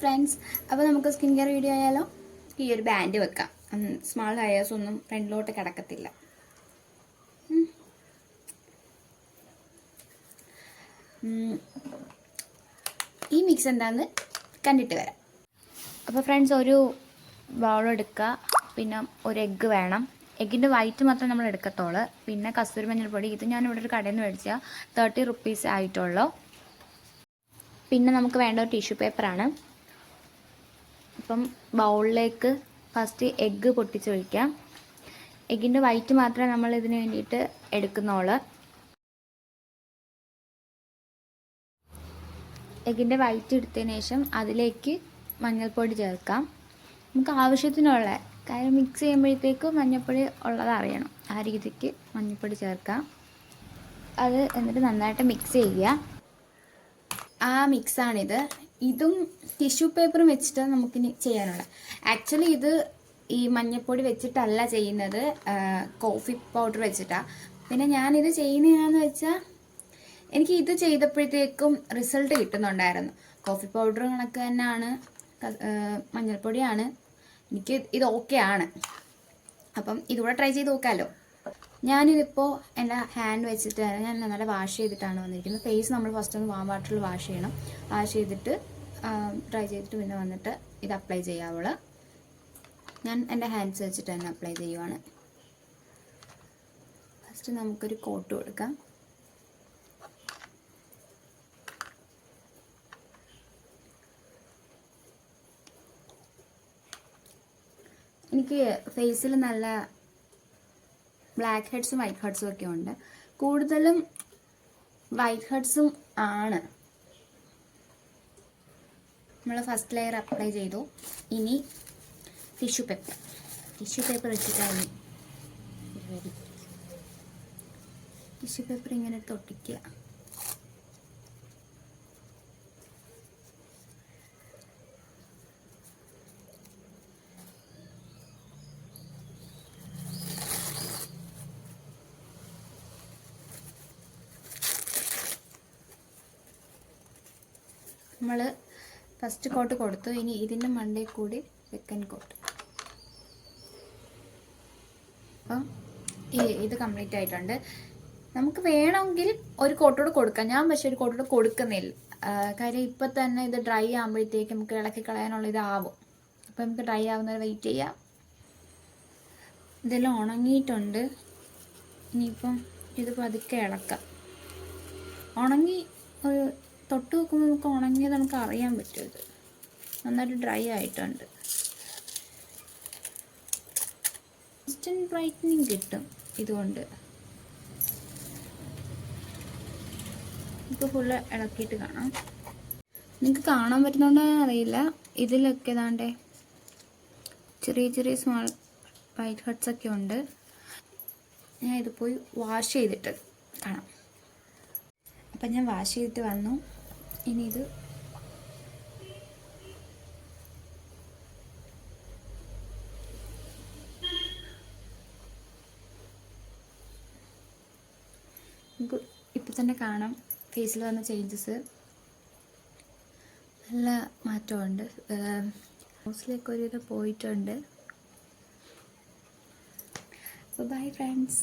Friends, അപ്പോൾ നമുക്ക് skin care video ആയാലോ. ഈ ഒരു ബാൻഡ് വെക്കാം. സ്മാൾ ഹെയർസ് ഒന്നും ഫ്രണ്ടിലോട്ട് കിടക്കത്തില്ല. ഈ മിക്സ് എന്താണെന്ന് കണ്ടിട്ട് വരാം. അപ്പോൾ ഫ്രണ്ട്സ്, ഒരു ബൗൾ എടുക്കുക. പിന്നെ ഒരു എഗ്ഗ് വേണം. എഗ്ഗിൻ്റെ വൈറ്റ് മാത്രം നമ്മൾ എടുക്കത്തുള്ളൂ. പിന്നെ കസ്തൂരി മഞ്ഞൾപ്പൊടി. ഇത് ഞാനിവിടെ ഒരു കടയിൽ നിന്ന് മേടിച്ചാൽ 30 റുപ്പീസ് ആയിട്ടുള്ളൂ. പിന്നെ നമുക്ക് വേണ്ട ഒരു ടിഷ്യൂ പേപ്പറാണ്. അപ്പം ബൗളിലേക്ക് ഫസ്റ്റ് എഗ്ഗ് പൊട്ടിച്ചൊഴിക്കാം. എഗ്ഗിൻ്റെ വൈറ്റ് മാത്രമേ നമ്മൾ ഇതിന് വേണ്ടിയിട്ട് എടുക്കുന്നുള്ളൂ. എഗ്ഗിൻ്റെ വൈറ്റ് എടുത്തതിന് ശേഷം അതിലേക്ക് മഞ്ഞൾപ്പൊടി ചേർക്കാം. നമുക്ക് ആവശ്യത്തിനുള്ള കാര്യം മിക്സ് ചെയ്യുമ്പോഴത്തേക്ക് മഞ്ഞൾപ്പൊടി ഉള്ളത് അറിയണം. ആ രീതിക്ക് മഞ്ഞൾപ്പൊടി ചേർക്കാം. അത് എന്നിട്ട് നന്നായിട്ട് മിക്സ് ചെയ്യുക. ആ മിക്സാണിത്. ഇതും ടിഷ്യൂ പേപ്പറും വെച്ചിട്ട് നമുക്കിനി ചെയ്യാനുള്ളത്. ആക്ച്വലി ഇത് ഈ മഞ്ഞൾപ്പൊടി വെച്ചിട്ടല്ല ചെയ്യുന്നത്, കോഫി പൗഡർ വെച്ചിട്ടാണ്. പിന്നെ ഞാനിത് ചെയ്യുന്നതാണെന്ന് വെച്ചാൽ എനിക്ക് ഇത് ചെയ്തപ്പോഴത്തേക്കും റിസൾട്ട് കിട്ടുന്നുണ്ടായിരുന്നു. കോഫി പൗഡർ കണക്ക് തന്നെയാണ്, മഞ്ഞൾപ്പൊടിയാണ്. എനിക്ക് ഇത് ഓക്കെ ആണ്. അപ്പം ഇതുകൂടെ ട്രൈ ചെയ്ത് നോക്കാമല്ലോ. ഞാനിതിപ്പോൾ എൻ്റെ ഹാൻഡ് വെച്ചിട്ട് ഞാൻ നല്ല വാഷ് ചെയ്തിട്ടാണ് വന്നിരിക്കുന്നത്. ഫേസ് നമ്മൾ ഫസ്റ്റ് ഒന്ന് വാം വാട്ടറിൽ വാഷ് ചെയ്യണം. വാഷ് ചെയ്തിട്ട് ഡ്രൈ ചെയ്തിട്ട് പിന്നെ വന്നിട്ട് ഇത് അപ്ലൈ ചെയ്യാവുള്ളൂ. ഞാൻ എൻ്റെ ഹാൻഡ്സ് വെച്ചിട്ട് തന്നെ അപ്ലൈ ചെയ്യുവാണ്. ഫസ്റ്റ് നമുക്കൊരു കോട്ട് കൊടുക്കാം. എനിക്ക് ഫേസിൽ നല്ല ബ്ലാക്ക് ഹെഡ്സും വൈറ്റ് ഹെഡ്സും ഒക്കെ ഉണ്ട്. കൂടുതലും വൈറ്റ് ഹെഡ്സും ആണ്. നമ്മൾ ഫസ്റ്റ് ലെയർ അപ്ലൈ ചെയ്തു. ഇനി ടിഷ്യൂ പേപ്പർ വെച്ചിട്ടാണ് ടിഷ്യൂ പേപ്പർ ഇങ്ങനെ തൊട്ടിക്കുക. നമ്മൾ ഫസ്റ്റ് കോട്ട് കൊടുത്തു. ഇനി ഇതിൻ്റെ മണ്ടയിൽ കൂടി സെക്കൻഡ് കോട്ട്. അപ്പം ഇത് കംപ്ലീറ്റ് ആയിട്ടുണ്ട്. നമുക്ക് വേണമെങ്കിൽ ഒരു കോട്ടോട് കൊടുക്കാം. ഞാൻ പക്ഷെ ഒരു കോട്ടോട് കൊടുക്കുന്നില്ല. കാര്യം ഇപ്പം തന്നെ ഇത് ഡ്രൈ ആകുമ്പോഴത്തേക്ക് നമുക്ക് ഇളക്കി കളയാനുള്ള ഇതാവും. അപ്പം നമുക്ക് ഡ്രൈ ആവുന്നത് വെയിറ്റ് ചെയ്യാം. ഇതെല്ലാം ഉണങ്ങിയിട്ടുണ്ട്. ഇനിയിപ്പം ഇത് പതുക്കെ ഇളക്കാം. ഉണങ്ങി ഒരു തൊട്ട് നോക്കുമ്പോൾ നമുക്ക് ഉണങ്ങിയത് നമുക്ക് അറിയാൻ പറ്റും. ഇത് നന്നായിട്ട് ഡ്രൈ ആയിട്ടുണ്ട്. ഇൻസ്റ്റൻറ്റ് ബ്രൈറ്റനിങ് കിട്ടും ഇതുകൊണ്ട്. ഇപ്പോൾ ഫുള്ള് ഇളക്കിയിട്ട് കാണാം. നിങ്ങൾക്ക് കാണാൻ പറ്റുന്നുണ്ടോ അറിയില്ല. ഇതിലൊക്കെ ഏതാണ്ട് ചെറിയ ചെറിയ സ്മാൾ വൈറ്റ് ഹെഡ്സ് ഒക്കെ ഉണ്ട്. ഞാൻ ഇത് പോയി വാഷ് ചെയ്തിട്ട് കാണാം. അപ്പം ഞാൻ വാഷ് ചെയ്തിട്ട് വന്നു. ഇനി ഇത് ഇപ്പം തന്നെ കാണാം ഫേസിൽ വന്ന ചേഞ്ചസ്. നല്ല മാറ്റമുണ്ട്. ഹൗസിലേക്ക് ഒരുവിധം പോയിട്ടുണ്ട്. Bye friends.